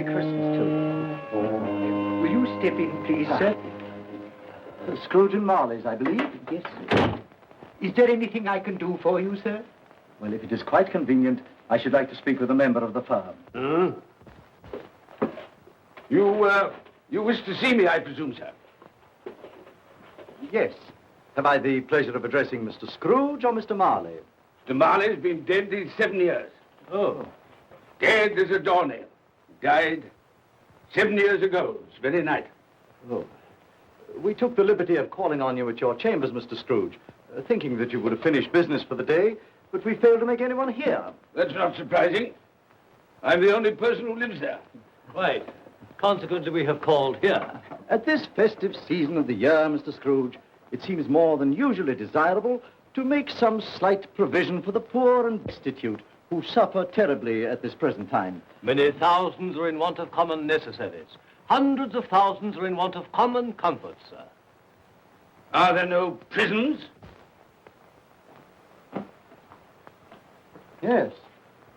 Merry Christmas to you. Will you step in, please, sir? Scrooge and Marley's, I believe. Yes, sir. Is there anything I can do for you, sir? Well, if it is quite convenient, I should like to speak with a member of the firm. You wish to see me, I presume, sir? Yes. Have I the pleasure of addressing Mr. Scrooge or Mr. Marley? Mr. Marley's been dead these 7 years. Oh. Dead as a doornail. Died 7 years ago, this very night. Oh. We took the liberty of calling on you at your chambers, Mr. Scrooge, thinking that you would have finished business for the day, but we failed to make anyone here. That's not surprising. I'm the only person who lives there. Right. Consequently, we have called here. At this festive season of the year, Mr. Scrooge, it seems more than usually desirable to make some slight provision for the poor and destitute who suffer terribly at this present time. Many thousands are in want of common necessaries. Hundreds of thousands are in want of common comforts, sir. Are there no prisons? Yes,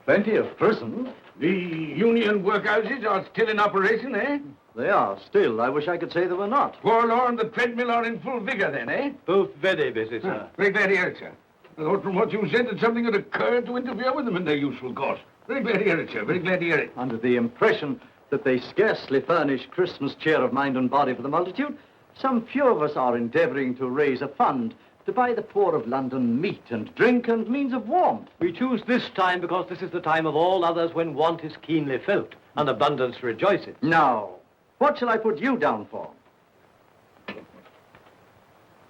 plenty of prisons. The union workhouses are still in operation, eh? They are still. I wish I could say they were not. Forlorn and the treadmill are in full vigor, then, eh? Both very busy, sir. Very glad to hear it, sir. I thought from what you said that something had occurred to interfere with them in their useful course. Very glad to hear it, sir. Very glad to hear it. Under the impression that they scarcely furnish Christmas cheer of mind and body for the multitude, some few of us are endeavoring to raise a fund to buy the poor of London meat and drink and means of warmth. We choose this time because this is the time of all others when want is keenly felt and abundance rejoices. Now, what shall I put you down for?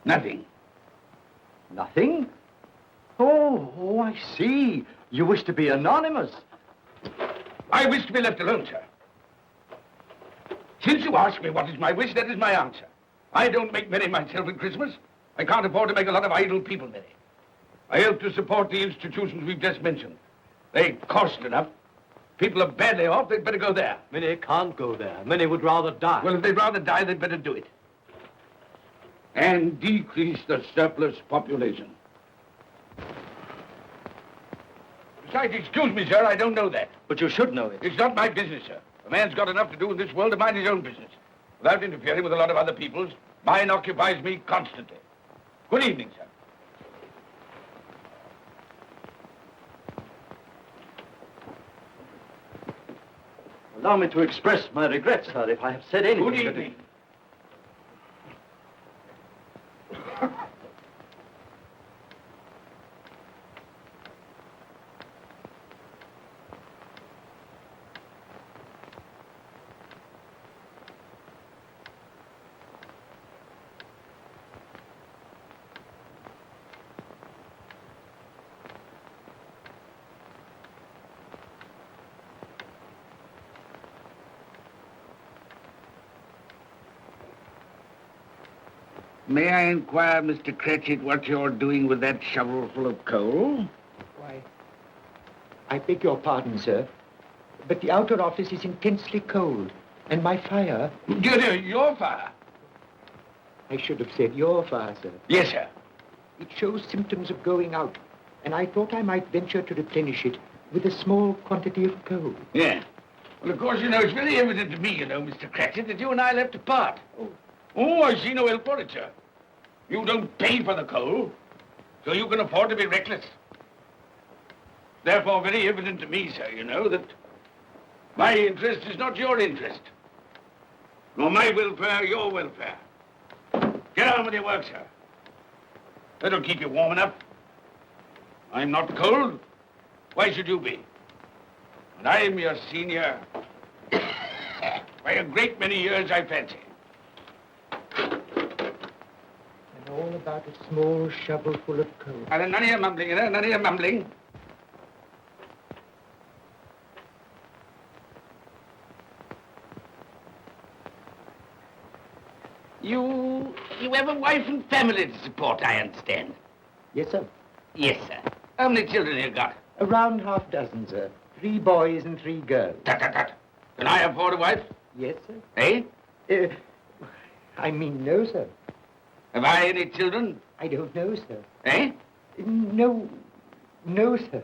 Nothing. Nothing? Oh, I see. You wish to be anonymous. I wish to be left alone, sir. Since you ask me what is my wish, that is my answer. I don't make merry myself at Christmas. I can't afford to make a lot of idle people merry. I help to support the institutions we've just mentioned. They cost enough. People are badly off, they'd better go there. Many can't go there. Many would rather die. Well, if they'd rather die, they'd better do it. And decrease the surplus population. Besides, excuse me, sir, I don't know that. But you should know it. It's not my business, sir. A man's got enough to do in this world to mind his own business. Without interfering with a lot of other people's, mine occupies me constantly. Good evening, sir. Allow me to express my regrets, sir, if I have said anything. Good evening. May I inquire, Mr. Cratchit, what you're doing with that shovel full of coal? Why, I beg your pardon, sir, but the outer office is intensely cold, and my fire... Your fire? I should have said your fire, sir. Yes, sir. It shows symptoms of going out, and I thought I might venture to replenish it with a small quantity of coal. Yeah. Well, of course, it's very evident to me, Mr. Cratchit, that you and I left apart. Oh, I see no help for it, sir. You don't pay for the coal, so you can afford to be reckless. Therefore, very evident to me, sir, that my interest is not your interest, nor my welfare your welfare. Get on with your work, sir. That'll keep you warm enough. I'm not cold. Why should you be? And I'm your senior by a great many years, I fancy. All about a small shovel full of coal. None of your mumbling, none of your mumbling. You have a wife and family to support, I understand. Yes, sir. Yes, sir. How many children have you got? Around half dozen, sir. 3 boys and 3 girls. Tut, tut, tut. Can I afford a wife? Yes, sir. Eh? I mean, no, sir. Have I any children? I don't know, sir. Eh? No, sir.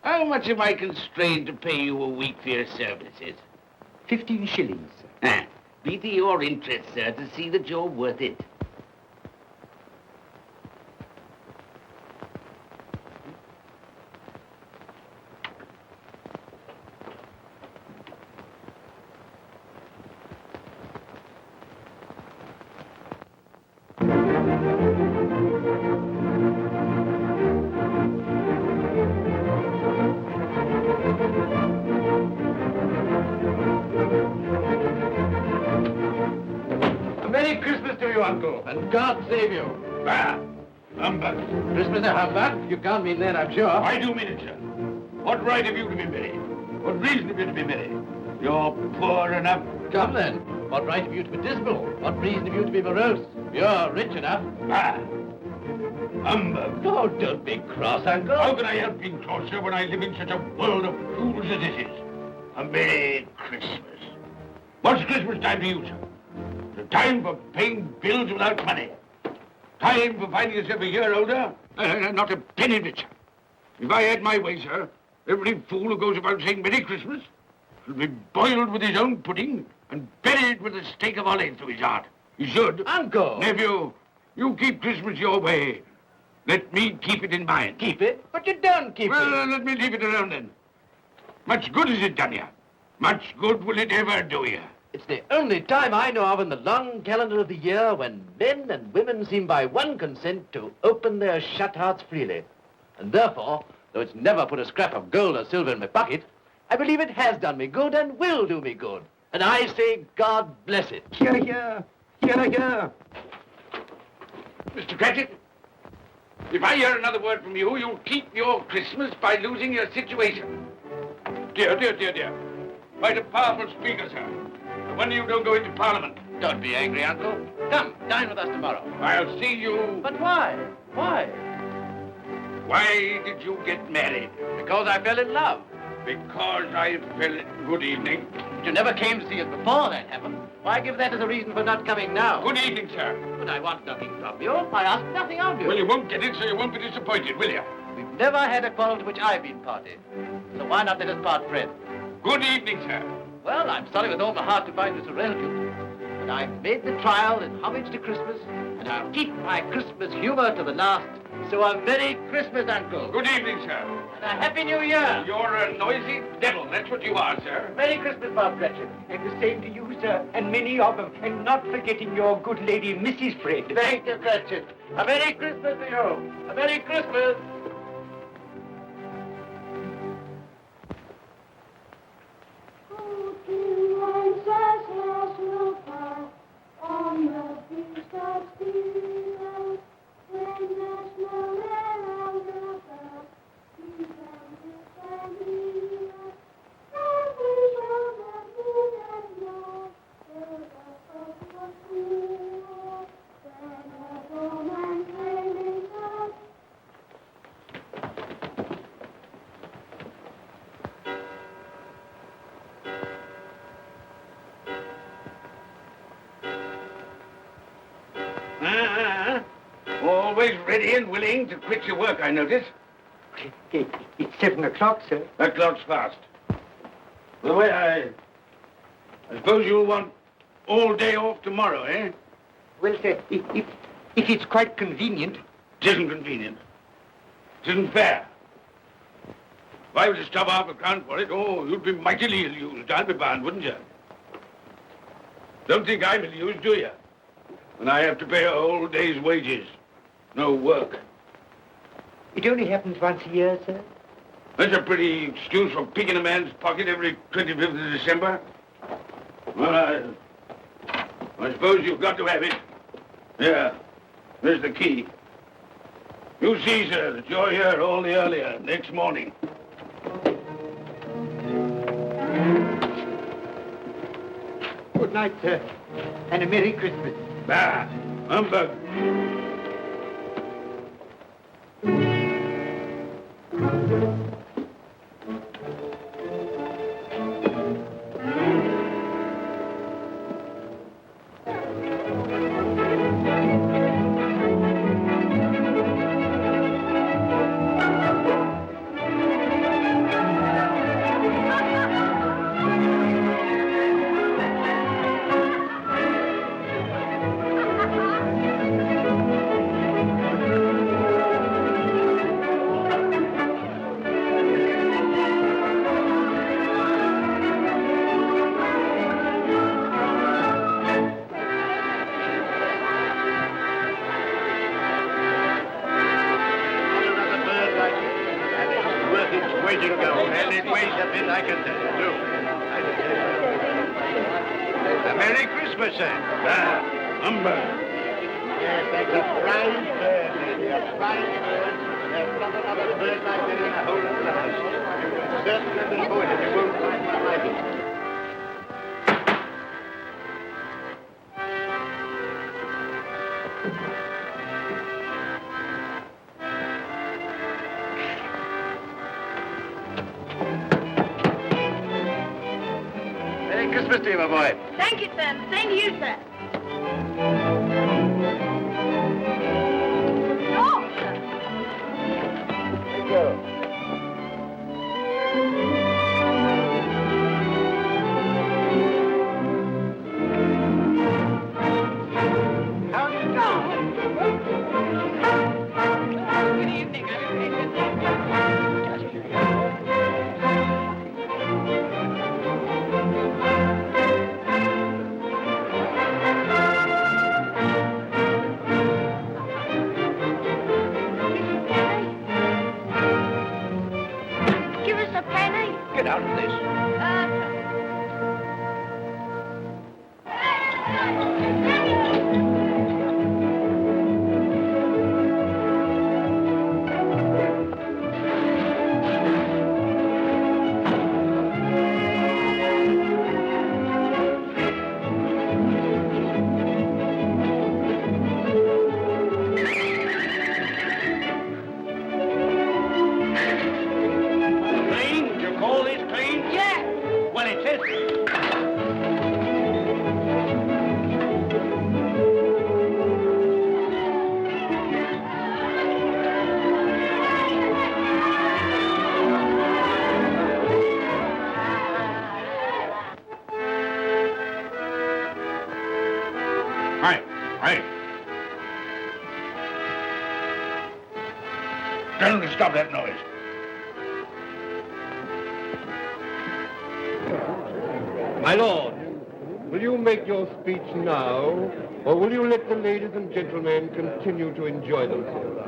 How much am I constrained to pay you a week for your services? 15 shillings, sir. Be to your interest, sir, to see that you're worth it. Merry Christmas to you, Uncle, and God save you. Bah! Humbug. Christmas a humbug? You can't mean that, I'm sure. I do mean it, sir. What right have you to be merry? What reason have you to be merry? You're poor enough. Come then. What right have you to be dismal? What reason have you to be morose? You're rich enough. Ah! Humbug. Oh, don't be cross, Uncle. How can I help being cross, sir, when I live in such a world of fools as this is? A Merry Christmas. What's Christmas time to you, sir? The time for paying bills without money. Time for finding yourself a year older? Not a penny rich. If I had my way, sir, every fool who goes about saying Merry Christmas should be boiled with his own pudding and buried with a stake of olive through his heart. He should. Uncle! Nephew, you keep Christmas your way. Let me keep it in mine. Keep it? But you don't keep Well, it. let me leave it alone then. Much good has it done you? Much good will it ever do you? It's the only time I know of in the long calendar of the year when men and women seem by one consent to open their shut hearts freely. And therefore, though it's never put a scrap of gold or silver in my pocket, I believe it has done me good and will do me good. And I say, God bless it. Hear, hear. Hear, hear. Mr. Cratchit, if I hear another word from you, you'll keep your Christmas by losing your situation. Dear, dear, dear, dear. Quite a powerful speaker, sir. No wonder you don't go into Parliament. Don't be angry, Uncle. Come, dine with us tomorrow. I'll see you... But why? Why? Why did you get married? Because I fell in love. Because I fell... Good evening. But you never came to see us before that happened. Why give that as a reason for not coming now? Good evening, sir. But I want nothing from you. I ask nothing of you. Well, you won't get it, so you won't be disappointed, will you? We've never had a quarrel to which I've been party. So why not let us part friends? Good evening, sir. Well, I'm sorry with all my heart to find this a relative. But I've made the trial in homage to Christmas, and I'll keep my Christmas humor to the last. So a Merry Christmas, Uncle. Good evening, sir. And a Happy New Year. You're a noisy devil, that's what you are, sir. Merry Christmas, Bob Cratchit. And the same to you, sir, and many of them. And not forgetting your good lady, Mrs. Fred. Thank you, Cratchit. A Merry Christmas to you. A Merry Christmas. Always ready and willing to quit your work, I notice. It's 7 o'clock, sir. That clock's fast. By the way, I suppose you'll want all day off tomorrow, eh? Well, sir, if it's quite convenient. It isn't convenient. It isn't fair. If I was to stop half a crown for it, oh, you'd be mightily ill-used, I'll be bound, wouldn't you? Don't think I'm ill-used, do you? When I have to pay a whole day's wages. No work. It only happens once a year, sir. That's a pretty excuse for picking a man's pocket every 25th of December. Well, I suppose you've got to have it. Yeah, there's the key. You see, sir, that you're here all the earlier next morning. Good night, sir, and a Merry Christmas. Bah, humbug. go. And it weighs a bit, I can tell you. Do. A Merry Christmas, sir. Humbug. Yes, that's a fine bird, lady, a fine bird. There's not another bird like that in the whole of the house. You can certainly be good if you won't find one like it. Merry Christmas to you, my boy. Thank you, sir. Same to you, sir. Oh, sir. Thank you. How do you do? Good evening. Give us a penny. Get out of this. Clean? You call this clean? Yeah. Well, it is. Right, right. Tell them to stop that noise. My lord, will you make your speech now, or will you let the ladies and gentlemen continue to enjoy themselves?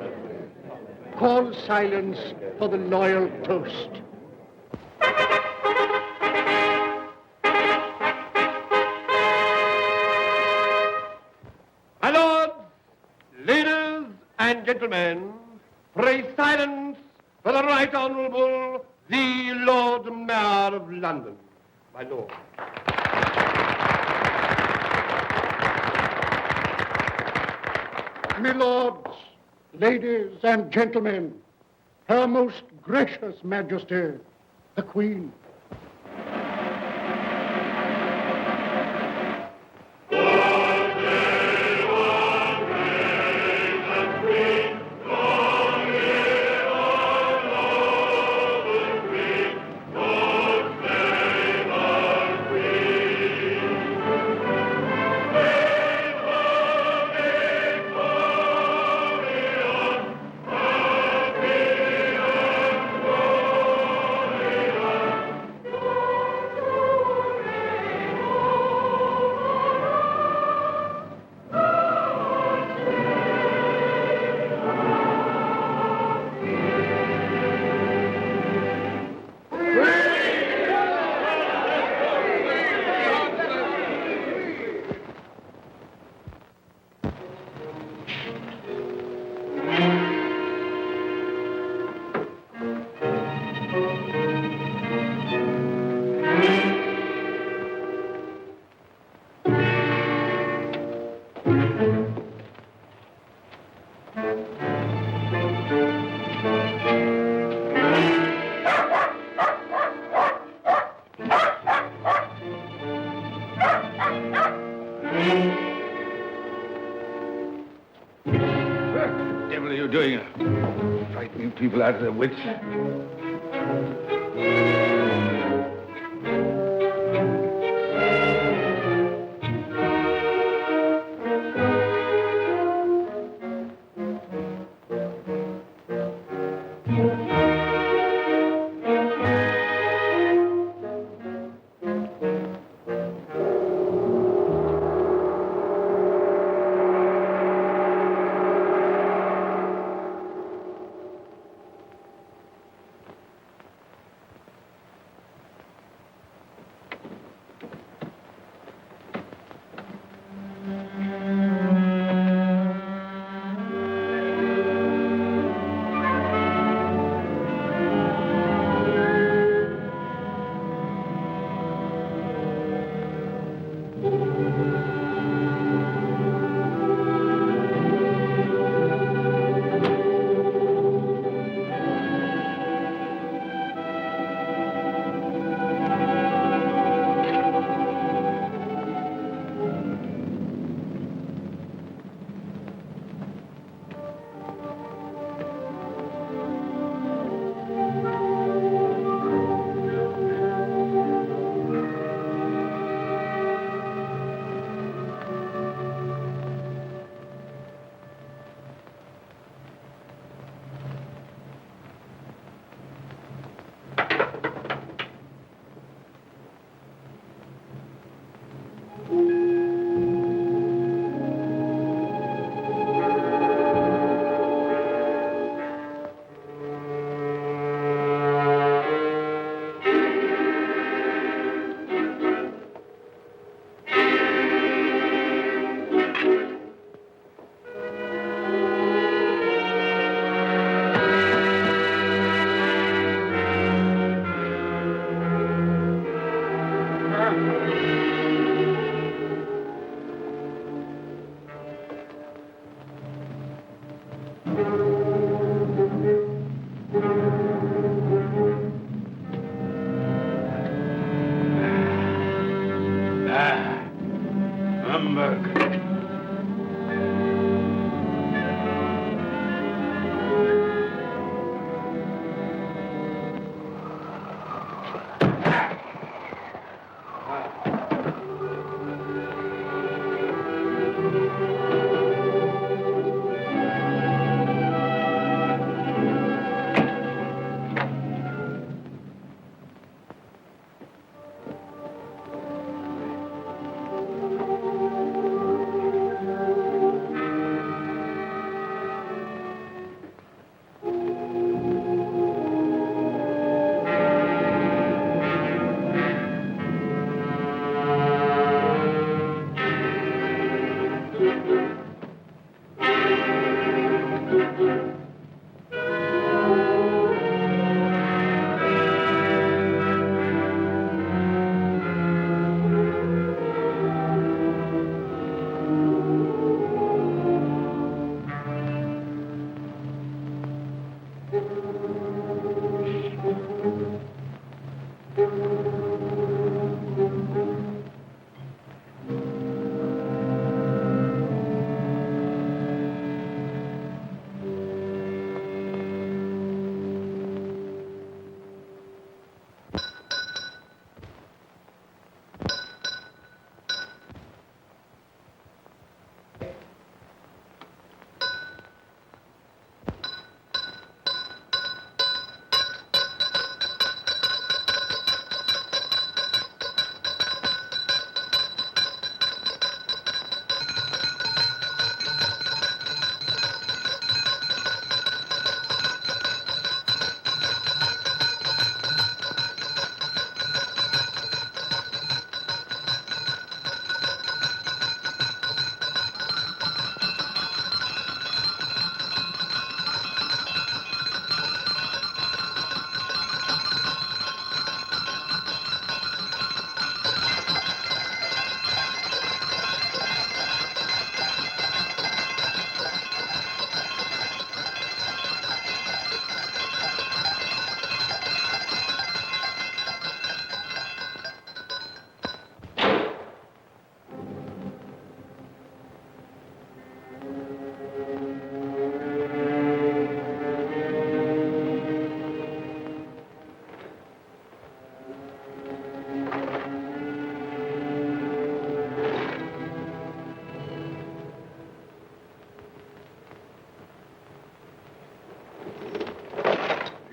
Call silence for the loyal toast. My lords, ladies and gentlemen, pray silence for the Right Honourable the Lord Mayor of London. My lord. My lords, ladies and gentlemen, Her Most Gracious Majesty, the Queen. What the devil are you doing? Frightening people out of their wits. Luxembourg.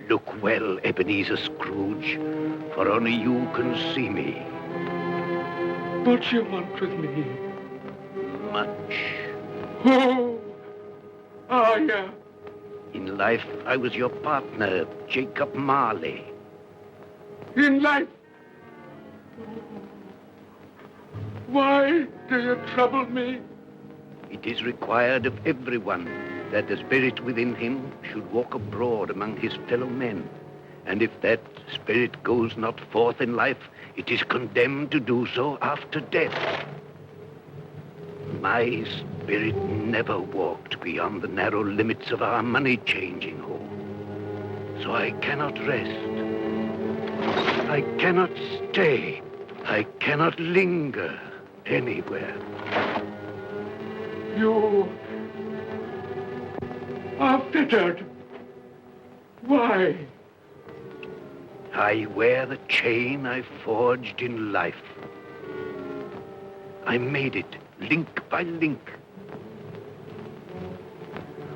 Look well, Ebenezer Scrooge, for only you can see me. What you want with me? Much. Oh, yeah. In life, I was your partner, Jacob Marley. In life. Why do you trouble me? It is required of everyone that the spirit within him should walk abroad among his fellow men. And if that spirit goes not forth in life, it is condemned to do so after death. My spirit never walked beyond the narrow limits of our money-changing hall. So I cannot rest. I cannot stay. I cannot linger anywhere. You are fettered. Why? I wear the chain I forged in life. I made it link by link.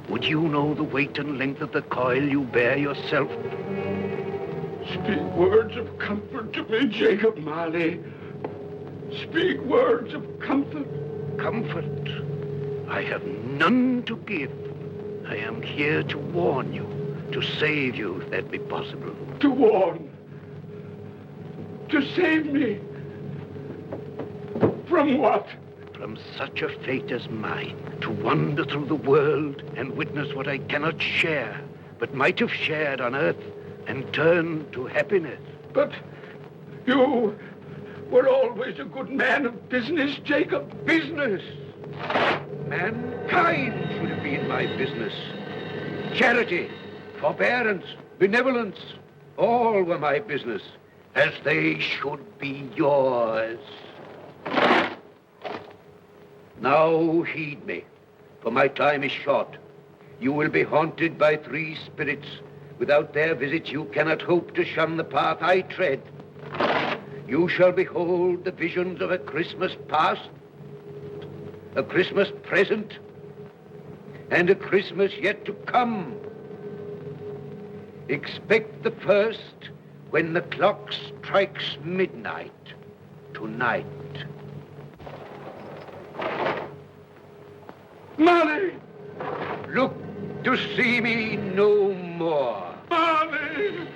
Would you know the weight and length of the coil you bear yourself? Speak words of comfort to me, Jacob Marley. Speak words of comfort. Comfort? I have none to give. I am here to warn you, to save you if that be possible. To warn. To save me. From what? From such a fate as mine, to wander through the world and witness what I cannot share, but might have shared on earth and turn to happiness. But you were always a good man of business, Jacob. Business? Mankind should have been my business. Charity, forbearance, benevolence, all were my business, as they should be yours. Now heed me, for my time is short. You will be haunted by 3 spirits. Without their visits, you cannot hope to shun the path I tread. You shall behold the visions of a Christmas past, a Christmas present, and a Christmas yet to come. Expect the first when the clock strikes midnight tonight. Molly! Look to see me no more. Molly!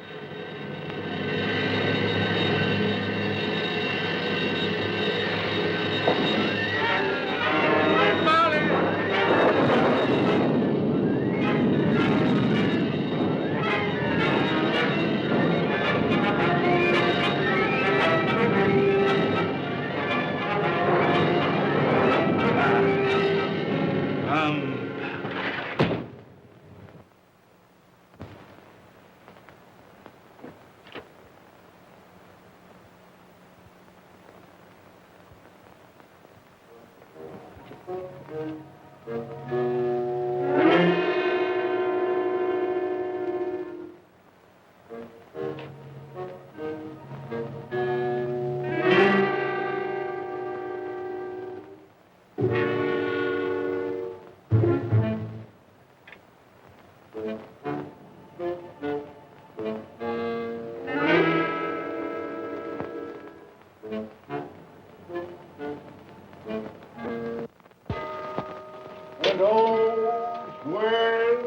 And all's well,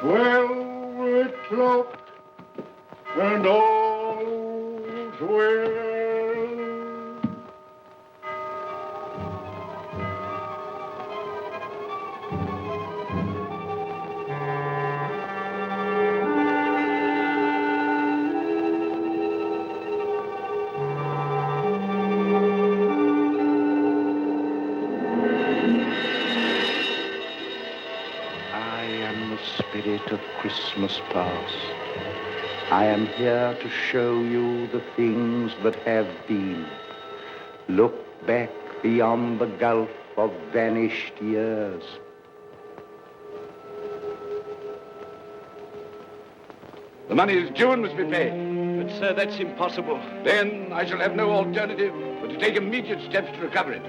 velvet cloak, and all's well. I am the spirit of Christmas past. I am here to show you the things that have been. Look back beyond the gulf of vanished years. The money is due and must be paid. But, sir, that's impossible. Then I shall have no alternative but to take immediate steps to recover it.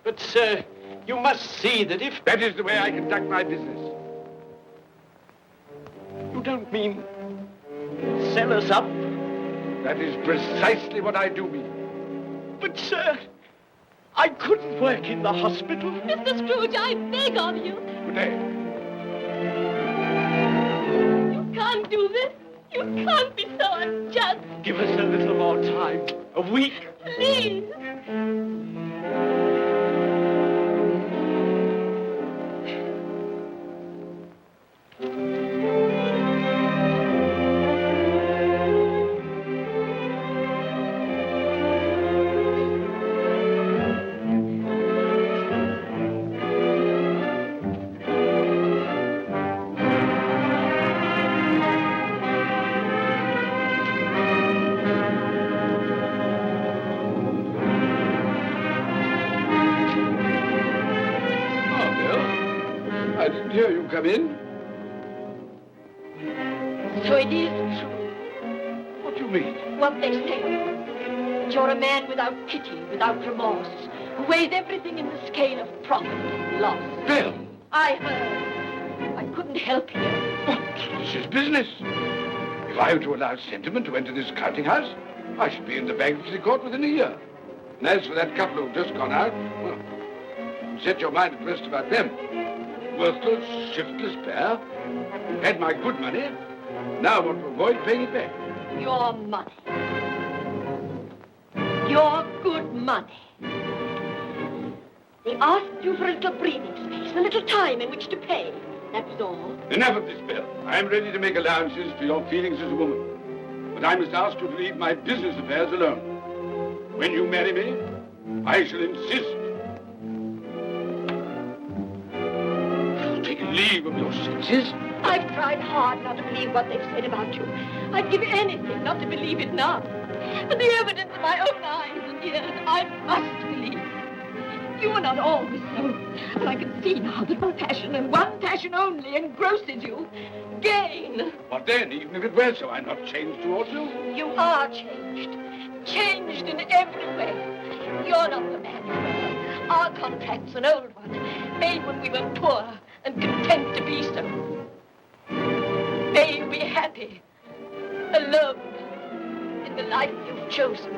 But, sir, you must see that if... That is the way I conduct my business. You don't mean sell us up? That is precisely what I do mean. But, sir, I couldn't work in the hospital. Mr. Scrooge, I beg of you. Good day. You can't do this. You can't be so unjust. Give us a little more time. A week. Please. I didn't hear you come in. So it is true. What do you mean? What they say. That you're a man without pity, without remorse, who weighs everything in the scale of profit and loss. Bill! I heard. I couldn't help you. But this is business. If I were to allow sentiment to enter this counting house, I should be in the bankruptcy court within a year. And as for that couple who've just gone out, well, set your mind at rest about them. Worthless, shiftless pair. Had my good money. Now want to avoid paying it back. Your money. Your good money. They asked you for a little breathing space, a little time in which to pay. That was all. Enough of this, Bill. I am ready to make allowances for your feelings as a woman. But I must ask you to leave my business affairs alone. When you marry me, I shall insist. Take leave of your senses. I've tried hard not to believe what they've said about you. I'd give anything not to believe it now. But the evidence of my own eyes and ears, I must believe. You are not always so. And I can see now that one passion and one passion only engrosses you. Gain. What then? Even if it were so, I'm not changed towards you. You are changed. Changed in every way. You're not the man you were. Our contract's an old one, made when we were poor and content to be so. May you be happy, alone, in the life you've chosen.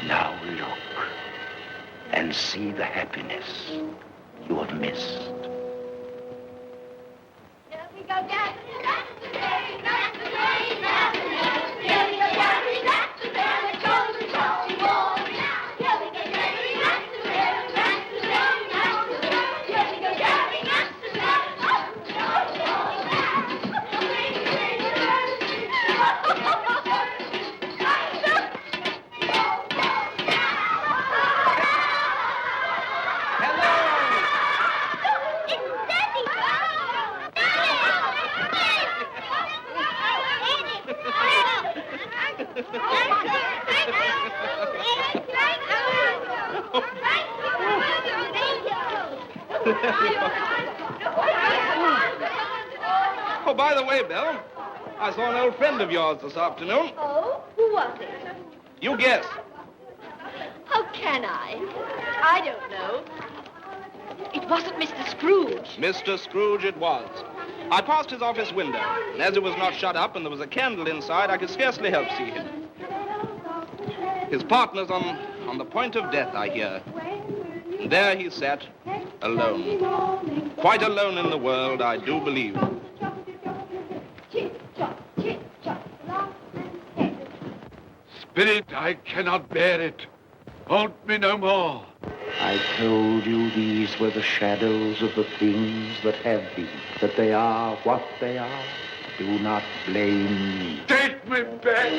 Now look and see the happiness you have missed. Here we go, Dad. Oh, by the way, Bill, I saw an old friend of yours this afternoon. Oh, who was it? You guess. How can I? I don't know. It wasn't Mr. Scrooge. Mr. Scrooge it was. I passed his office window, and as it was not shut up and there was a candle inside, I could scarcely help see him. His partner's on the point of death, I hear. And there he sat, alone. Quite alone in the world, I do believe. Spirit, I cannot bear it. Haunt me no more. I told you these were the shadows of the things that have been, that they are what they are. Do not blame me. Take me back.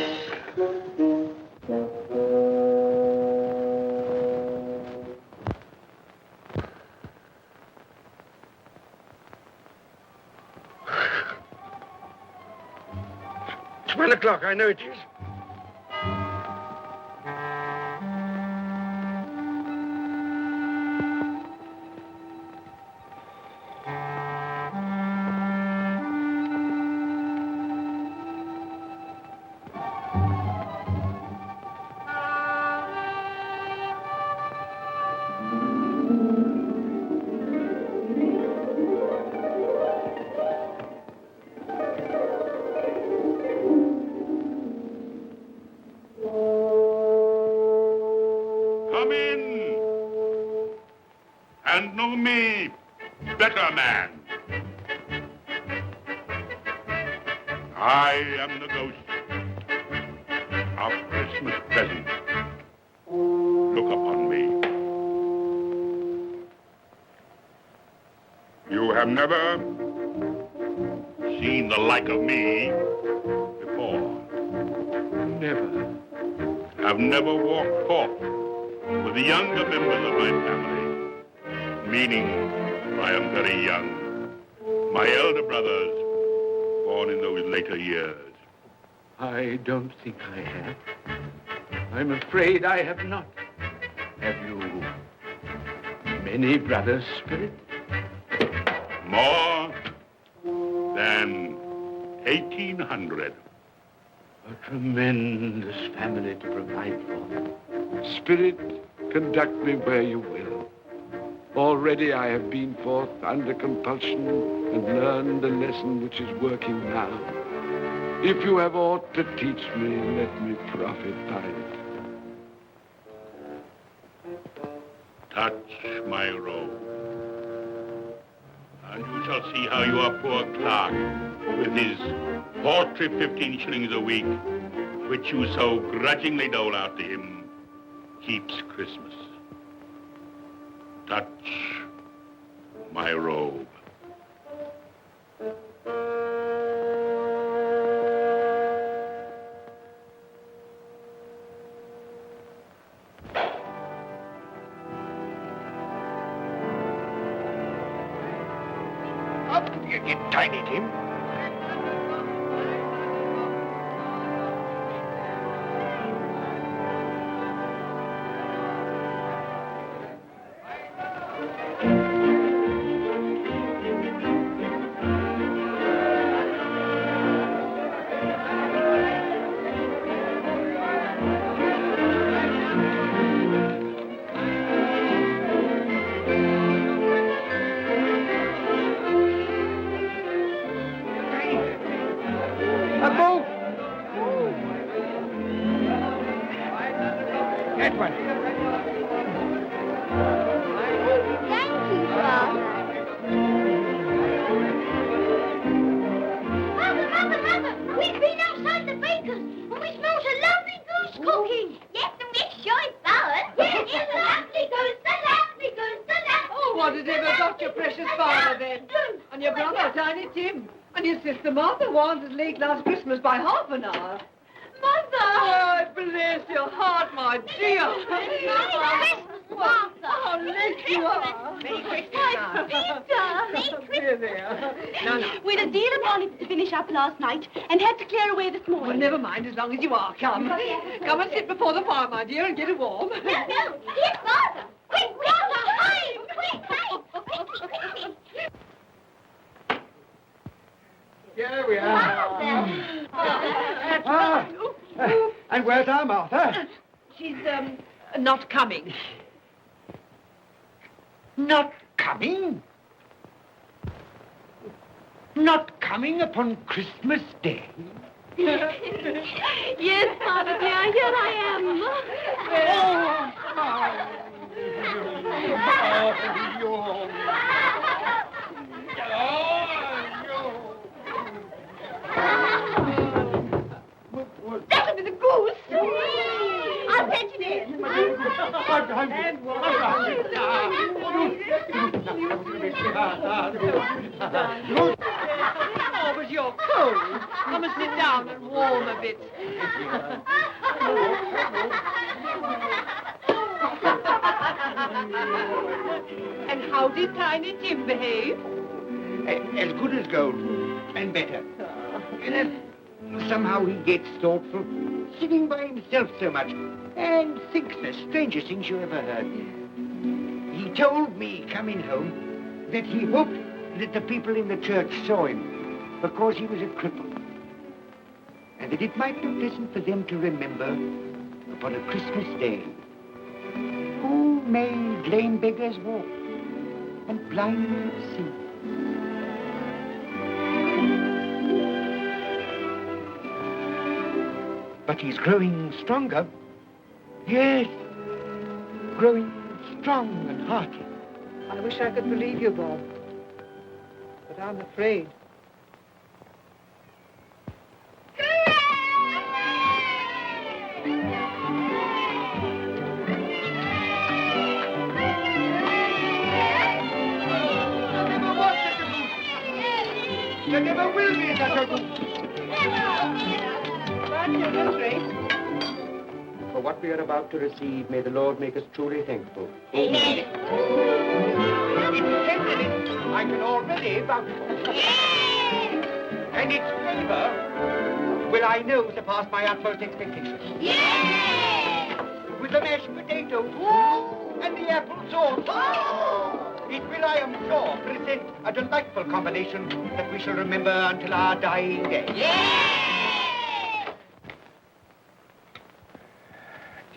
It's 1 o'clock, I know it is. Come in and know me, better man. I am the ghost of Christmas present. Look upon me. You have never seen the like of me before. Never. Have never walked forth with the younger members of my family, meaning I am very young. My elder brothers, born in those later years. I don't think I have. I'm afraid I have not. Have you many brothers, Spirit? More than 1,800. A tremendous family to provide for. Spirit, conduct me where you will. Already I have been forth under compulsion and learned the lesson which is working now. If you have aught to teach me, let me profit by it. Touch my robe, and you shall see how your poor clerk, with his paltry 15 shillings a week, which you so grudgingly dole out to him, keeps Christmas. Touch my robe. Tiny Tim. A boat! That one. Thank you, Father. Mother, we've been outside the baker's and we smelt a lovely goose cooking. Yes, and we're sure it's ours. Yes, it's a lovely goose, the lovely goose, the lovely Oh, what has ever got your precious father then? And your brother, Tiny Tim? And your sister Martha was as late last Christmas by half an hour. Mother! Oh, bless your heart, my dear. Merry Christmas, Martha. How late you are. Merry Christmas, There, there. No. We'd a deal of money to finish up last night and had to clear away this morning. Well, never mind, as long as you are. Come. Come and sit before the fire, my dear, and get it warm. No, here's Martha. Quick, Martha, hide! Quick, hide! Here we are. And where's our Martha? She's, not coming. Not coming? Not coming upon Christmas Day? Yes, Father dear, here I am. That'll be the goose. I'll fetch it in. Oh, but you're cold. Come and sit down and warm a bit. And how did Tiny Tim behave? As good as gold, and better. And somehow he gets thoughtful, sitting by himself so much, and thinks the strangest things you ever heard. He told me, coming home, that he hoped that the people in the church saw him, because he was a cripple. And that it might be pleasant for them to remember, upon a Christmas day, who made lame beggars walk and blind men see. But he's growing stronger. Yes, growing strong and hearty. I wish I could believe you, Bob. But I'm afraid. There never will be such a goose. But you're great. For what we are about to receive, may the Lord make us truly thankful. Amen. I can already vouch for. And its flavor will, I know, surpass my utmost expectations. With the mashed potato and the apple sauce. It will, I am sure, present a delightful combination that we shall remember until our dying day.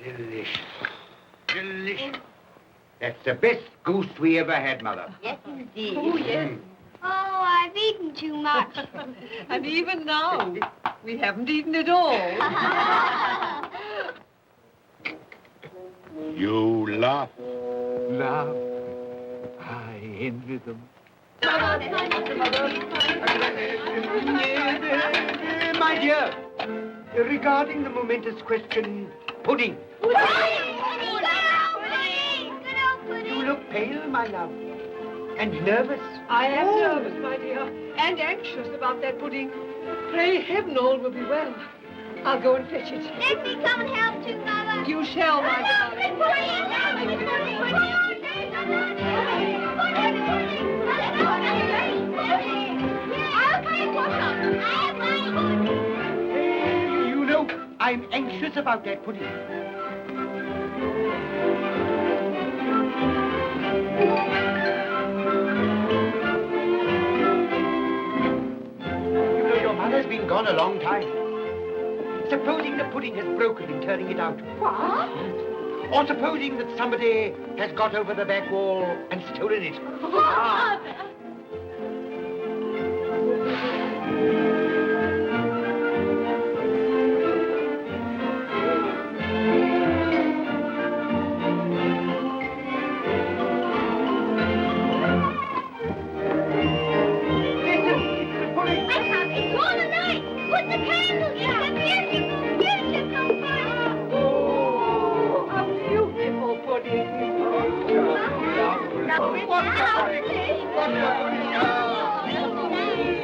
Delicious. Delicious. That's the best goose we ever had, Mother. Yes, indeed. Oh, yes. Oh, I've eaten too much. And even now, we haven't eaten it all. You laugh. Laugh. I envy them. My dear, regarding the momentous question, pudding. You look pale, my love, and nervous. I am nervous, my dear, and anxious about that pudding. Pray heaven all will be well. I'll go and fetch it. Let me come and help too, Mother. You shall, my darling. I I'm anxious about that pudding. You know, your mother's been gone a long time. Supposing the pudding has broken in turning it out. What? Or supposing that somebody has got over the back wall and stolen it. Father!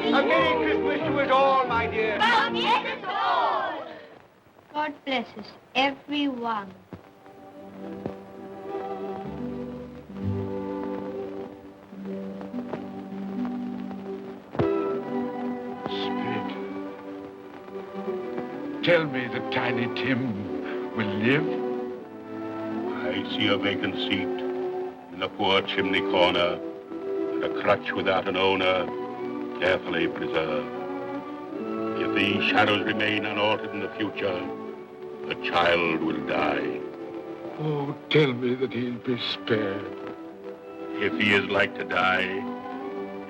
A Merry Christmas to us all, my dear. God bless us, everyone. Spirit, tell me that Tiny Tim will live. I see a vacant seat in the poor chimney corner, and a crutch without an owner, carefully preserved. If these shadows remain unaltered in the future, the child will die. Oh, tell me that he'll be spared. If he is like to die,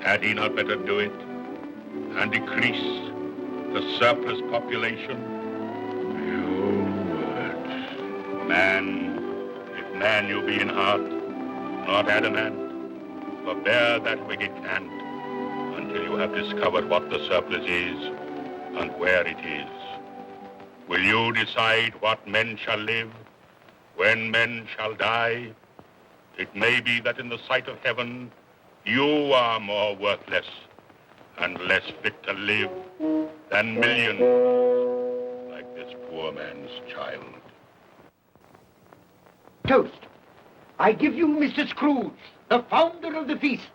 had he not better do it and decrease the surplus population? Your words. Man, if man you be in heart, not adamant, forbear that wicked cant until you have discovered what the surplus is and where it is. Will you decide what men shall live, when men shall die? It may be that in the sight of heaven, you are more worthless and less fit to live than millions like this poor man's child. Toast. I give you Mr. Scrooge, the founder of the feast.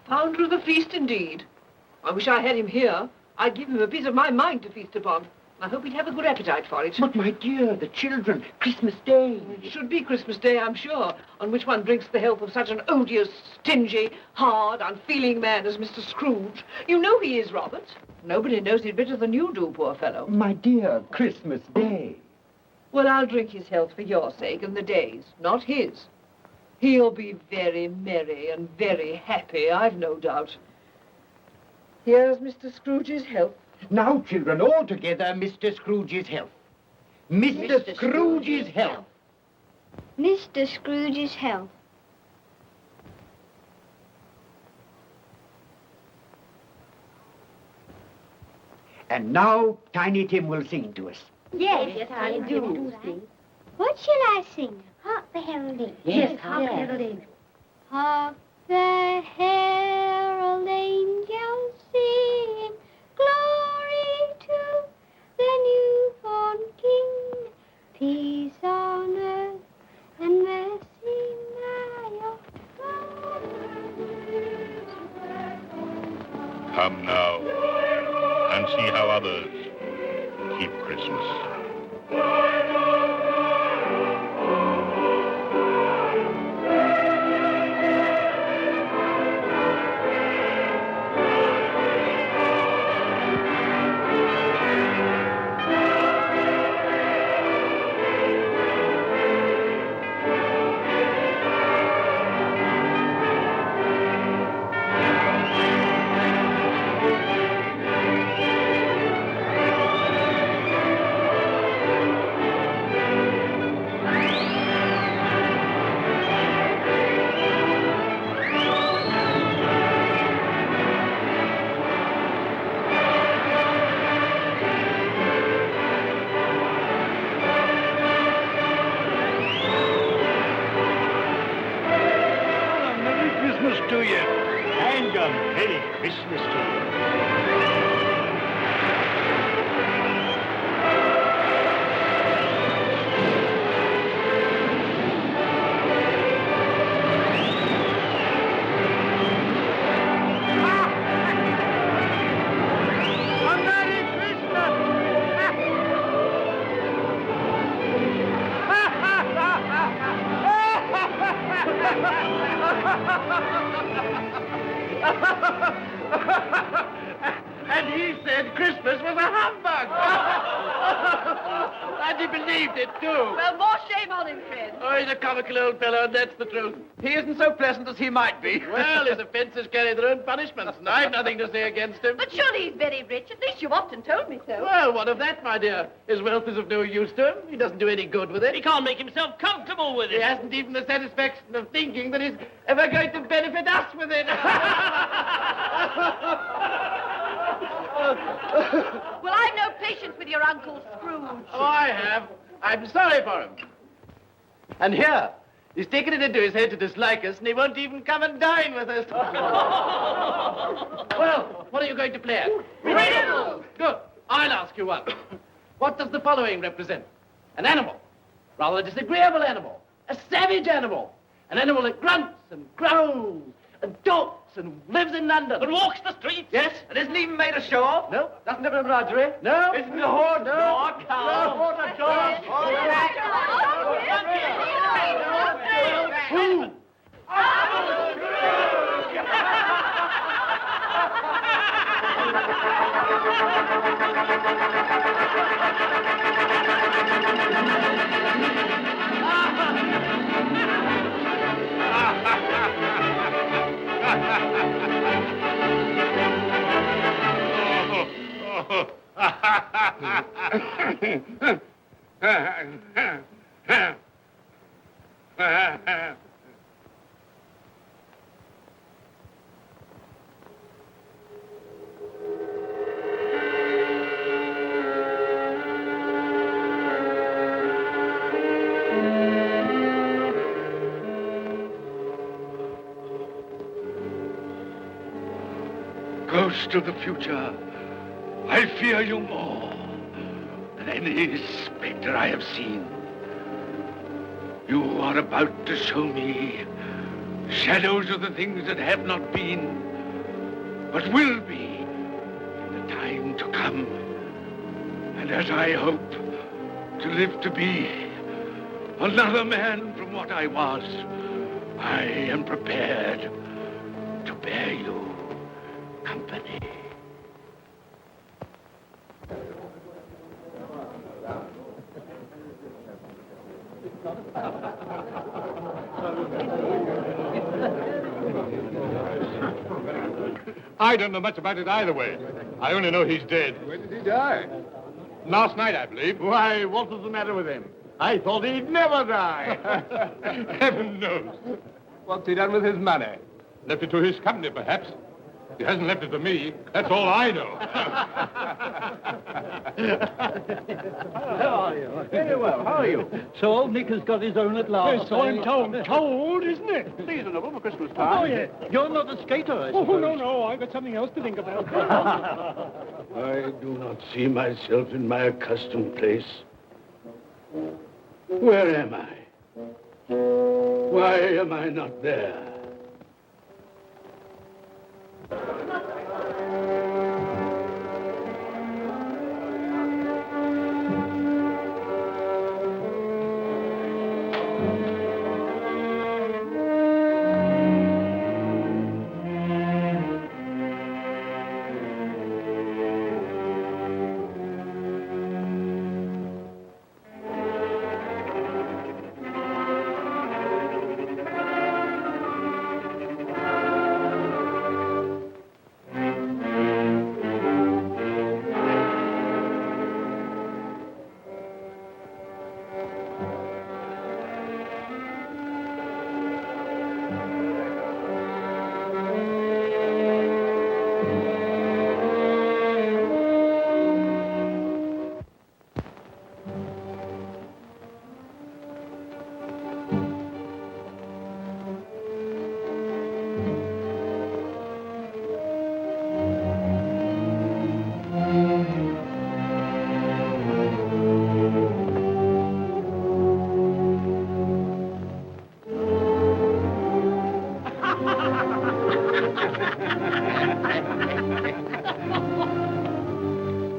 Founder of the feast, indeed. I wish I had him here. I'd give him a piece of my mind to feast upon. I hope he'd have a good appetite for it. But, my dear, the children, Christmas Day. It should be Christmas Day, I'm sure, on which one drinks the health of such an odious, stingy, hard, unfeeling man as Mr. Scrooge. You know he is, Robert. Nobody knows it better than you do, poor fellow. My dear, Christmas Day. Well, I'll drink his health for your sake and the day's, not his. He'll be very merry and very happy, I've no doubt. Here's Mr. Scrooge's health. Now, children, all together, Mr. Scrooge's health. Mr. Scrooge's health. Mr. Scrooge's health. And now, Tiny Tim will sing to us. Yes, I do. What shall I sing? Hark the heralding. Yes, hark the heralding. Hark the herald angels sing, glory to the newborn King, peace on earth and mercy nigh of God. Come now and see how others keep Christmas. To you. And a Merry Christmas to you. And he said Christmas was a humbug. And he believed it, too. Well, more shame on him, friend. Oh, he's a comical old fellow, and that's the truth. He isn't so pleasant as he might be. Well, his offences carry their own punishments, and I've nothing to say against him. But surely he's very rich. At least you've often told me so. Well, what of that, my dear? His wealth is of no use to him. He doesn't do any good with it. He can't make himself comfortable with He it. hasn't even the satisfaction of thinking that he's ever going to benefit us with it. Well, I've no patience with your Uncle Scrooge. Oh, I have. I'm sorry for him. And here, he's taken it into his head to dislike us, and he won't even come and dine with us. Well, what are you going to play at? Riddles. Good. I'll ask you one. What does the following represent? An animal. Rather a disagreeable animal. A savage animal. An animal that grunts and growls and talks and lives in London. But walks the streets. Yes. And isn't even made ashore? No. Doesn't have a menagerie. No. Isn't a horse No. nor a cow? No. Not a dog. Who? Ghost of the future, I fear you more than any specter I have seen. You are about to show me shadows of the things that have not been, but will be in the time to come. And as I hope to live to be another man from what I was, I am prepared to bear you company. I don't know much about it either way. I only know he's dead. When did he die? Last night, I believe. Why, what was the matter with him? I thought he'd never die. Heaven knows. What's he done with his money? Left it to his company, perhaps. He hasn't left it to me. That's all I know. How are you? Very well. How are you? So old Nick has got his own at last. Yes, so I'm told. Told, isn't it? Seasonable for Christmas time. Oh, yeah. You're not a skater, I suppose. Oh, no, I've got something else to think about. I do not see myself in my accustomed place. Where am I? Why am I not there?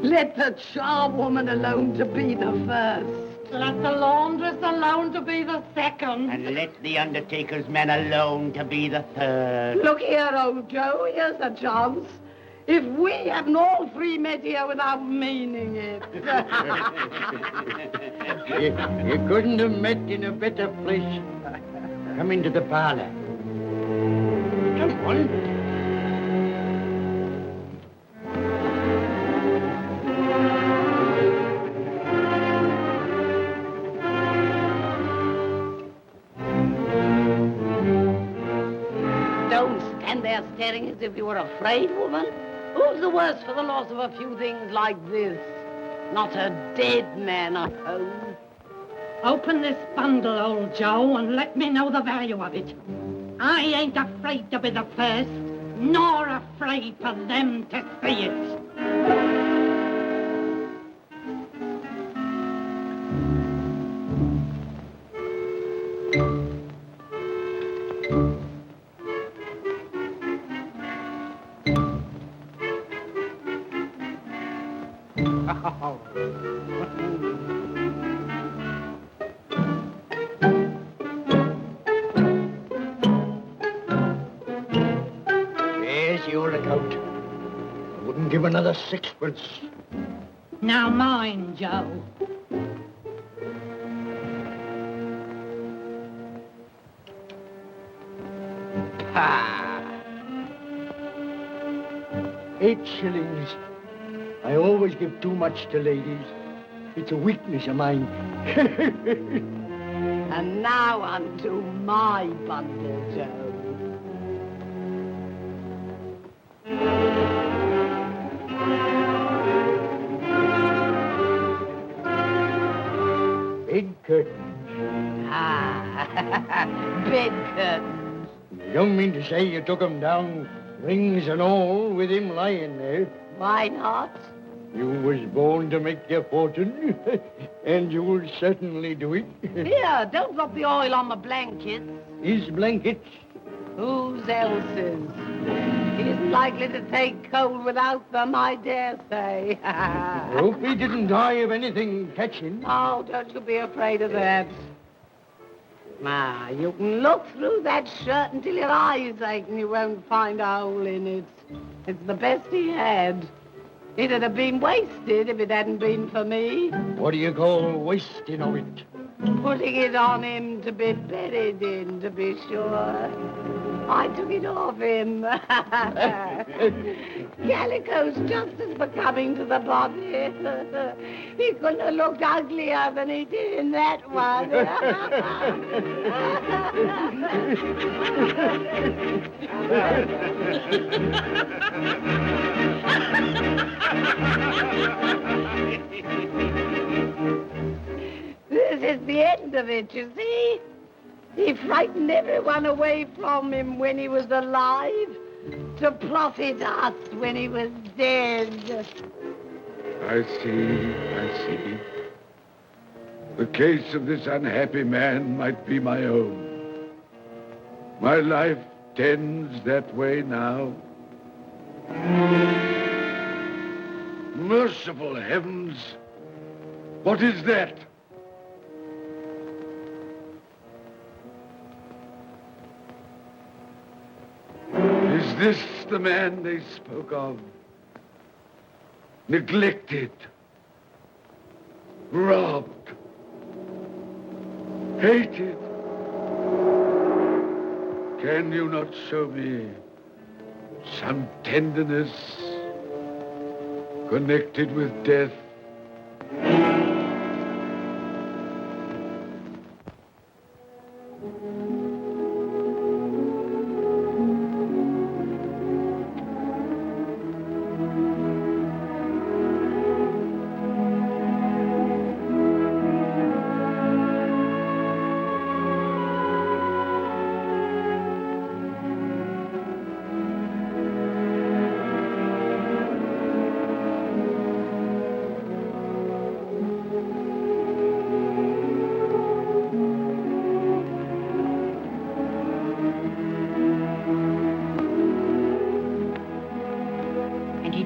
Let the charwoman alone to be the first. Let the laundress alone to be the second. And let the undertaker's men alone to be the third. Look here, old Joe, here's a chance. If we haven't all three met here without meaning it. You couldn't have met in a better place. Come into the parlor. Come on. Don't stand there staring as if you were afraid, woman. Who's the worse for the loss of a few things like this? Not a dead man, I suppose. Open this bundle, old Joe, and let me know the value of it. I ain't afraid to be the first, nor afraid for them to see it. There's your account. I wouldn't give another sixpence. Now mind, Joe. Ah. 8 shillings. I always give too much to ladies. It's a weakness of mine. And now unto my bundle, Joe. Bed curtains. Ah, bed curtains. You don't mean to say you took 'em down, rings and all, with him lying there? Why not? You was born to make your fortune, and you'll certainly do it. Here, don't drop the oil on my blankets. His blankets? Whose else's? He isn't likely to take cold without them, I dare say. Hope he didn't die of anything catching. Oh, don't you be afraid of that. You can look through that shirt until your eyes ache and you won't find a hole in it. It's the best he had. It'd have been wasted if it hadn't been for me. What do you call wasting of it? Putting it on him to be buried in, to be sure. I took it off him. Calico's just as becoming to the body. He couldn't have looked uglier than he did in that one. This is the end of it, you see. He frightened everyone away from him when he was alive to profit us when he was dead. I see. The case of this unhappy man might be my own. My life tends that way now. Merciful heavens! What is that? Is this the man they spoke of? Neglected, robbed, hated. Can you not show me some tenderness connected with death?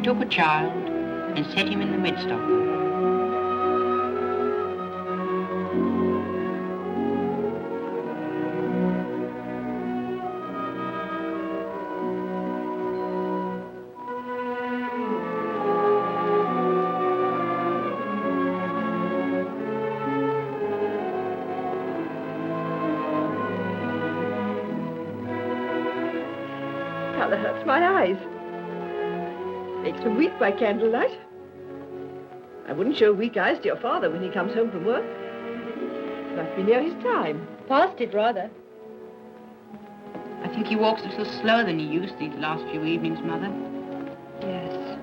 Took a child and set him in the midst of them. rather hurts my eyes. Makes me weep by candlelight. I wouldn't show weak eyes to your father when he comes home from work. Must be near his time. Past it, rather. I think he walks a little slower than he used these last few evenings, Mother. Yes.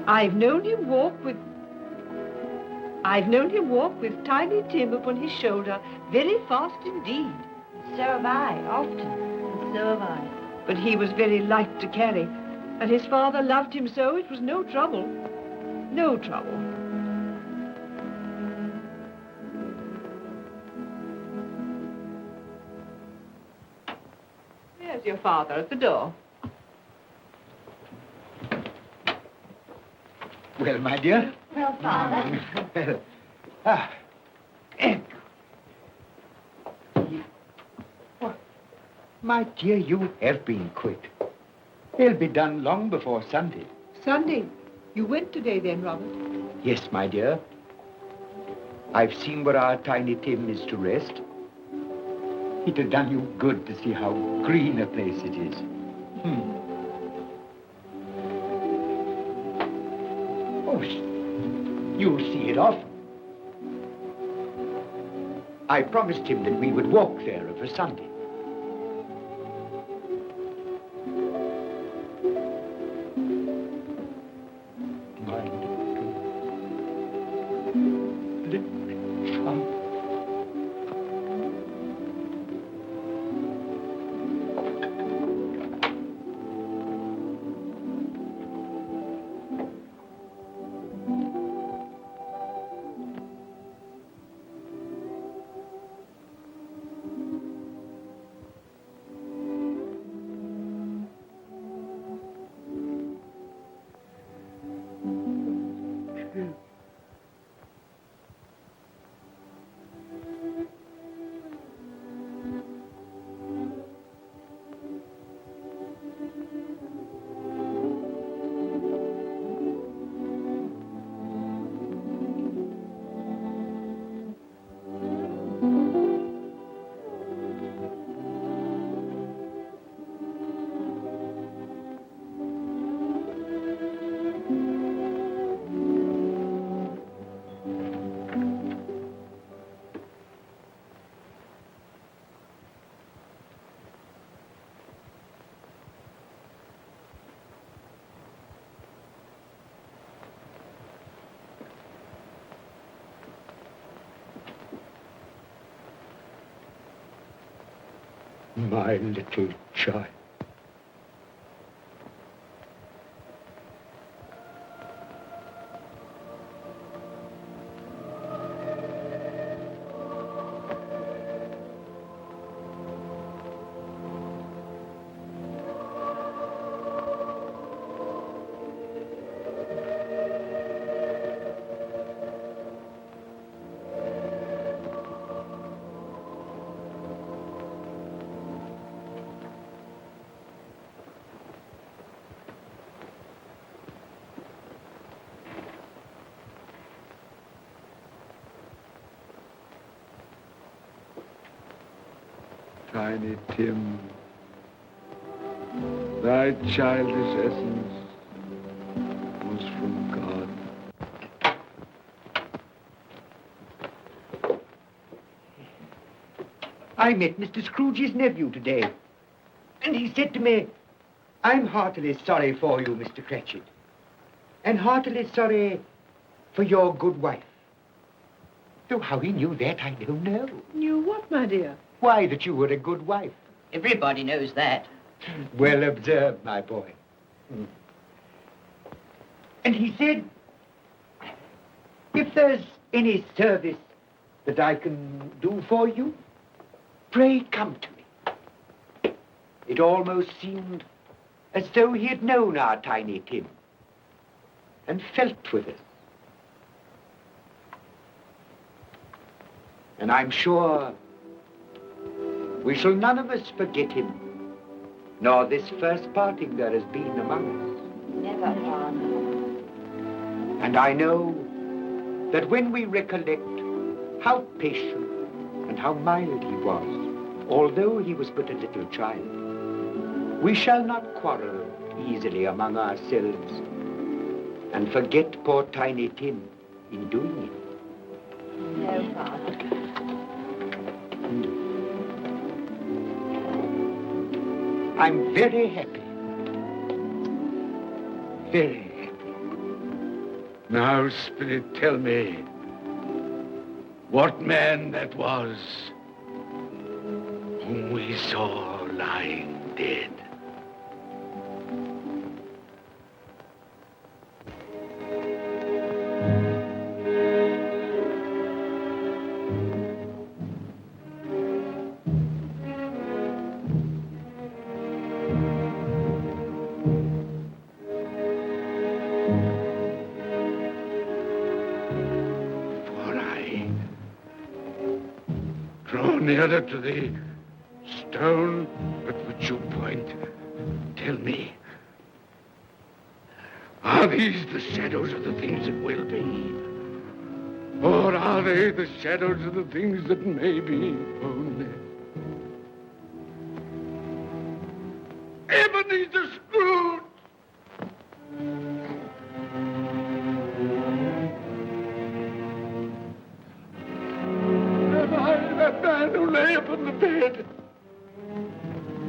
I've known him walk with Tiny Tim upon his shoulder very fast indeed. So have I, often. And so have I. But he was very light to carry, and his father loved him so it was no trouble. No trouble. There's your father at the door. Well, my dear. Well, Father. Well, my dear, you have been quick. They'll be done long before Sunday. Sunday. You went today then, Robert? Yes, my dear. I've seen where our Tiny Tim is to rest. It had done you good to see how green a place it is. Oh, you'll see it often. I promised him that we would walk there of a Sunday. My little child. Tiny Tim, thy childish essence was from God. I met Mr. Scrooge's nephew today, and he said to me, I'm heartily sorry for you, Mr. Cratchit, and heartily sorry for your good wife. Though how he knew that, I don't know. Knew what, my dear? Why, that you were a good wife. Everybody knows that. Well observed, my boy. And he said, if there's any service that I can do for you, pray come to me. It almost seemed as though he had known our Tiny Tim and felt with us. And I'm sure we shall none of us forget him, nor this first parting there has been among us. Never, Father. And I know that when we recollect how patient and how mild he was, although he was but a little child, We shall not quarrel easily among ourselves and forget poor Tiny Tim in doing it. No, Father. I'm very happy. Very happy. Now, Spirit, tell me what man that was whom we saw lying dead. Nearer to the stone at which you point. Tell me, are these the shadows of the things that will be? Or are they the shadows of the things that may be only? Ebenezer Scrooge! That man who lay upon the bed.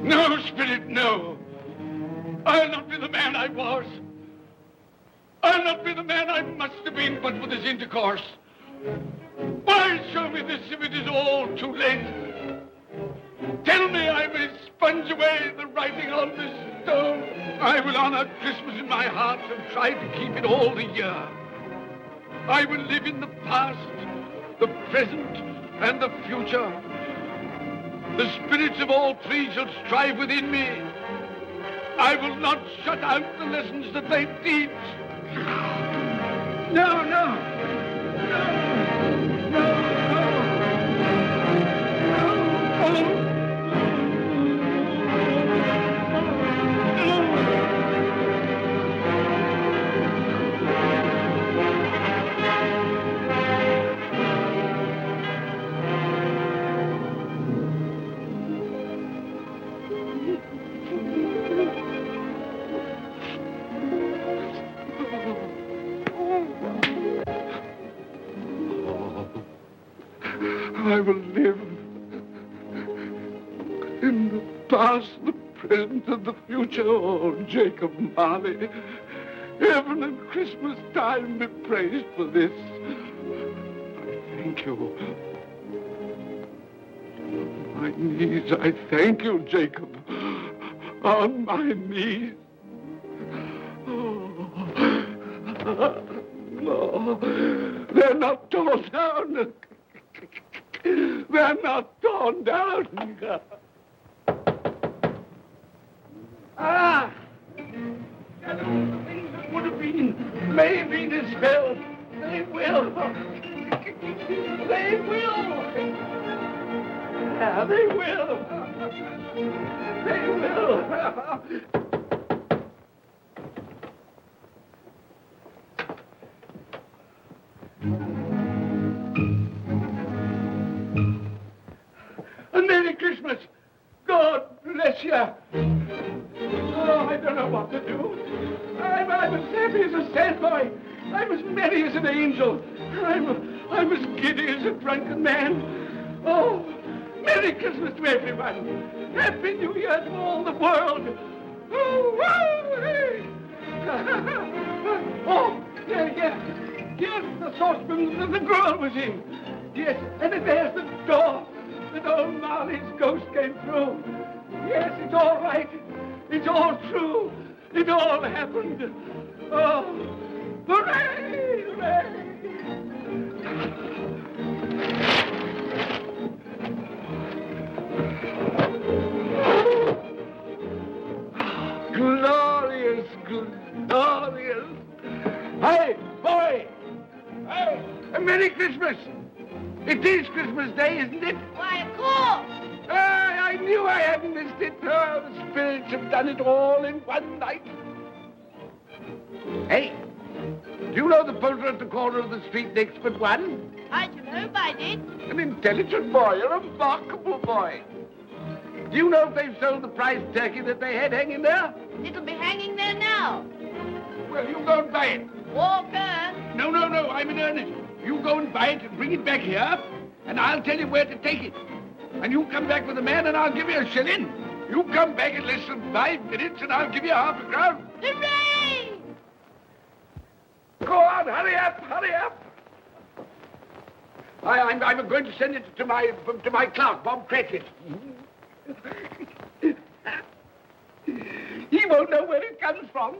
No, Spirit, no. I'll not be the man I was. I'll not be the man I must have been but for this intercourse. Why show me this if it is all too late? Tell me I may sponge away the writing on this stone. I will honor Christmas in my heart and try to keep it all the year. I will live in the past, the present, and the future. The spirits of all three shall strive within me. I will not shut out the lessons that they teach. No, no. No, no, no. No, no. I will live in the past, the present, and the future. Oh, Jacob Marley, heaven and Christmas time be praised for this. I thank you. On my knees, I thank you, Jacob. On my knees. Oh, no, they're not torn down. They're not torn down. Ah! Shadows of things that would have been, may be dispelled. They will. They will. Yeah, they will. They will. Merry Christmas! God bless you! Oh, I don't know what to do. I'm as happy as a sandboy. I'm as merry as an angel. I'm as giddy as a drunken man. Oh, Merry Christmas to everyone. Happy New Year to all the world. Oh, hey. Oh, yeah. Here's the saucepan that the girl was in. Yes, and there's the door that old Marley's ghost came through. Yes, it's all right. It's all true. It all happened. Oh, hooray, hooray. Glorious, glorious. Hey, boy. Hey, a Merry Christmas. It is Christmas Day, isn't it? Why, of course. I knew I hadn't missed it. Oh, the spirits have done it all in one night. Hey, do you know the poulterer at the corner of the street next but one? I don't know, I did. An intelligent boy, a remarkable boy. Do you know if they've sold the prize turkey that they had hanging there? It'll be hanging there now. Well, you go and buy it. Walker! No, I'm in earnest. You go and buy it and bring it back here, and I'll tell you where to take it. And you come back with the man, and I'll give you a shilling. You come back in less than 5 minutes, and I'll give you half a crown. Hooray! Go on, hurry up, hurry up. I'm going to send it to my clerk, Bob Cratchit. He won't know where it comes from.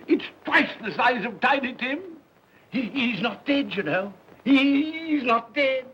It's twice the size of Tiny Tim. He's not dead, you know. He's not dead.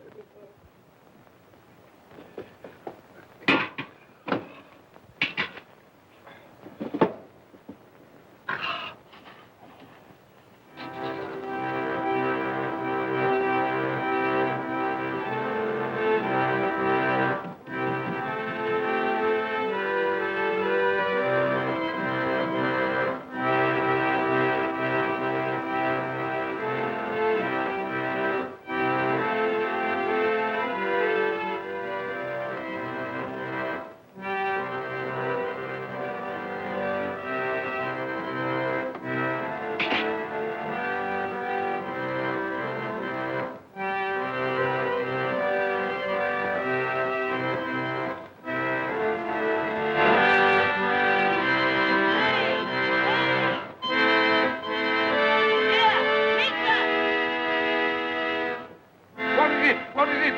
What is it?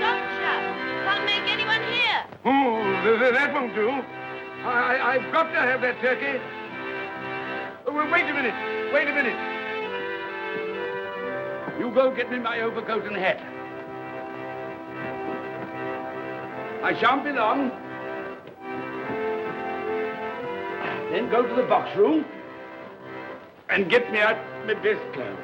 Shop shut. Can't make anyone hear. Oh, that won't do. I've got to have that turkey. Oh, well, wait a minute. You go get me my overcoat and hat. I shan't be long. Then go to the box room and get me out my best clothes.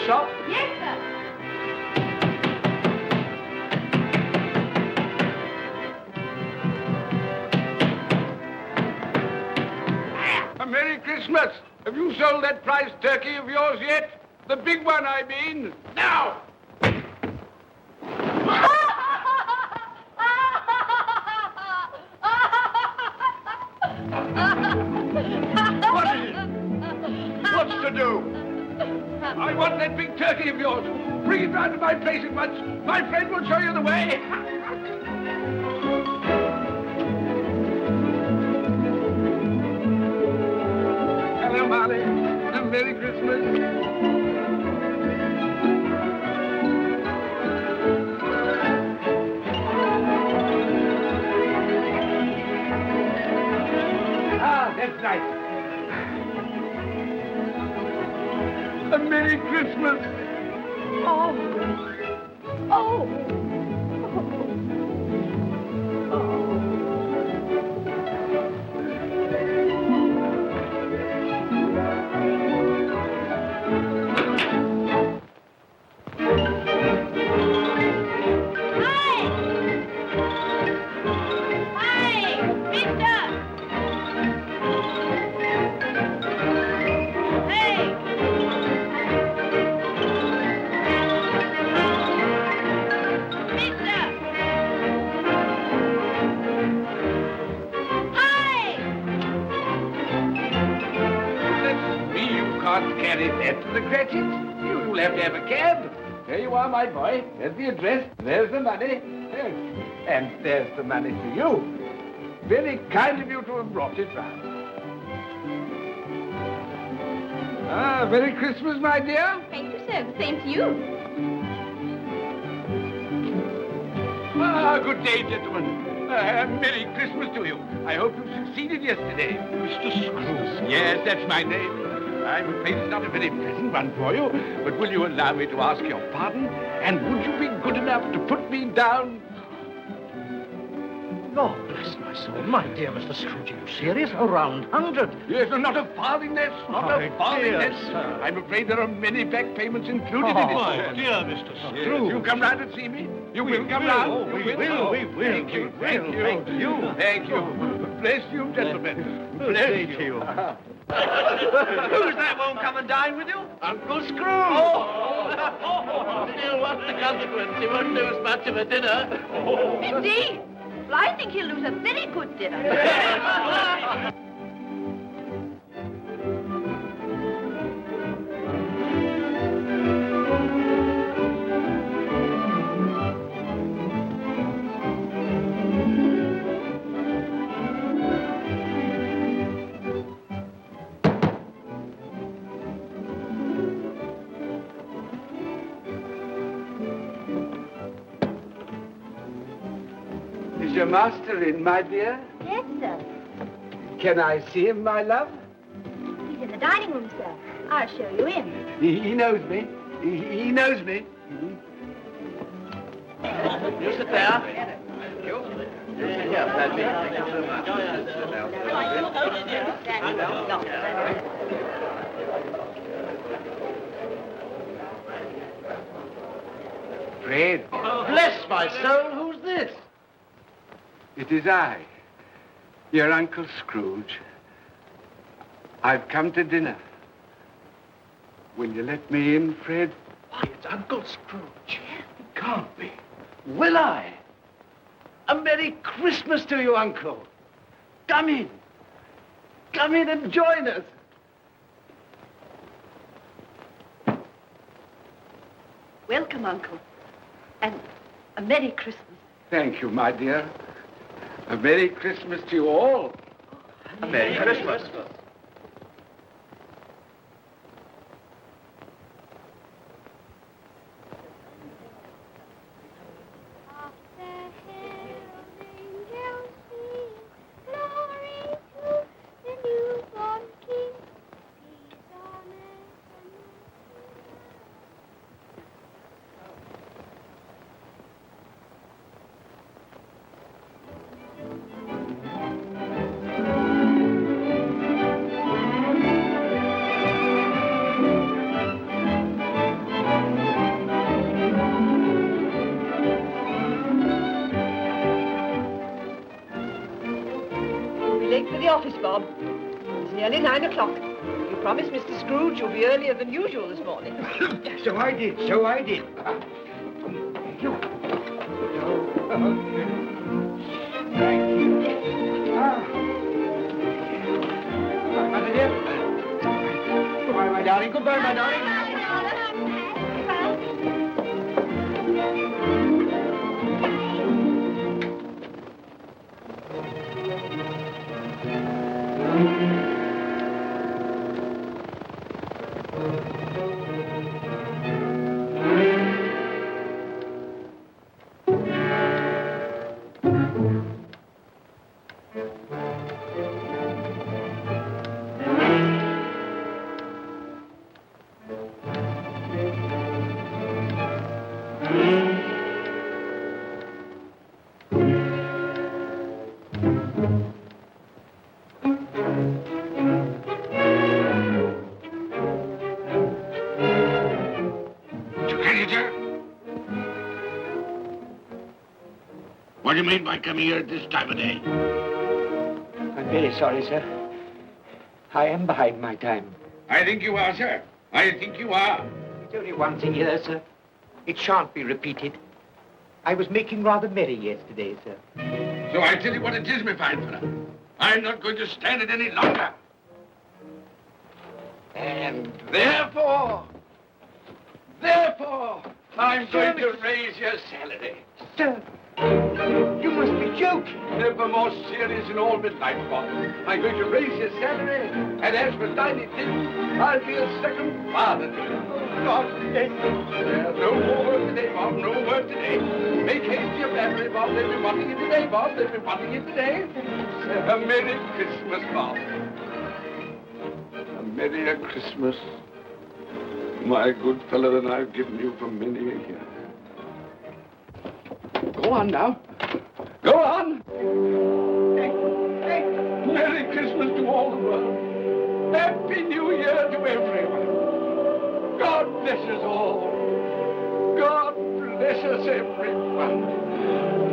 Shop? Yes, sir. A Merry Christmas. Have you sold that prize turkey of yours yet? The big one, I mean. Now! What is it? What's to do? I want that big turkey of yours. Bring it round to my place at once. My friend will show you the way. Hello, Molly. And Merry Christmas. That's nice. A Merry Christmas. Carry that to the Cratchits. You'll have to have a cab. There you are, my boy. There's the address. There's the money. Yes. And there's the money to you. Very kind of you to have brought it round. Merry Christmas, my dear. Thank you, sir. The same to you. Good day, gentlemen. Merry Christmas to you. I hope you succeeded yesterday. Mr. Scrooge. Yes, that's my name. I'm afraid it's not a very pleasant one for you, but will you allow me to ask your pardon? And would you be good enough to put me down? Lord bless my soul. My dear Mr. Scrooge, are you serious? A round 100. Yes, and not a farthing less. Not My a farthing dear less. sir. I'm afraid there are many back payments included in it. My sir. dear Mr. Yes, Scrooge. you come round and see me. You We will come will. round. Oh, You we will. We will. Thank you. We Thank will. you. Thank you. Thank you. Bless you, gentlemen. Good Bless day you. to you. Who's that won't come and dine with you? Uncle Scrooge. Still, what's the consequence? He won't lose much of a dinner. Indeed. Well, I think he'll lose a very good dinner. Is your master in, my dear? Yes, sir. Can I see him, my love? He's in the dining room, sir. I'll show you in. He knows me. He knows me. You sit there. Thank you. Here, Paddy. Thank you so much. Fred, Bless my soul, who's this? it is I, your Uncle Scrooge. I've come to dinner. Will you let me in, Fred? Why, it's Uncle Scrooge. It can't be. Will I? A Merry Christmas to you, Uncle. Come in. Come in and join us. Welcome, Uncle. And a Merry Christmas. Thank you, my dear. A Merry Christmas to you all. A Merry Christmas. Be late for the office, Bob. It's nearly 9 o'clock. You promised Mr. Scrooge you'll be earlier than usual this morning. So I did. Thank you. Goodbye, my dear. Goodbye, my darling. Goodbye, my darling. What do you mean by coming here at this time of day? I'm very sorry, sir. I am behind my time. I think you are, sir. I think you are. There's only one thing here, sir. It shan't be repeated. I was making rather merry yesterday, sir. So I tell you what it is, my fine fellow. I'm not going to stand it any longer. And therefore, I'm going to raise your salary. Sir, you must be joking. Never more serious in all my life, Bob. I'm going to raise your salary, and as for tiny things, I'll be a second father to you. God bless you. No more work today, Bob. No work today. Make haste to your family, Bob. They'll be wanting you today, Bob. They'll be wanting you today. A Merry Christmas, Bob. A Merry Christmas, my good fellow, than I've given you for many a year. Go on now. Go on. Merry Christmas to all the world. Happy New Year to everyone. God bless us all. God bless us everyone.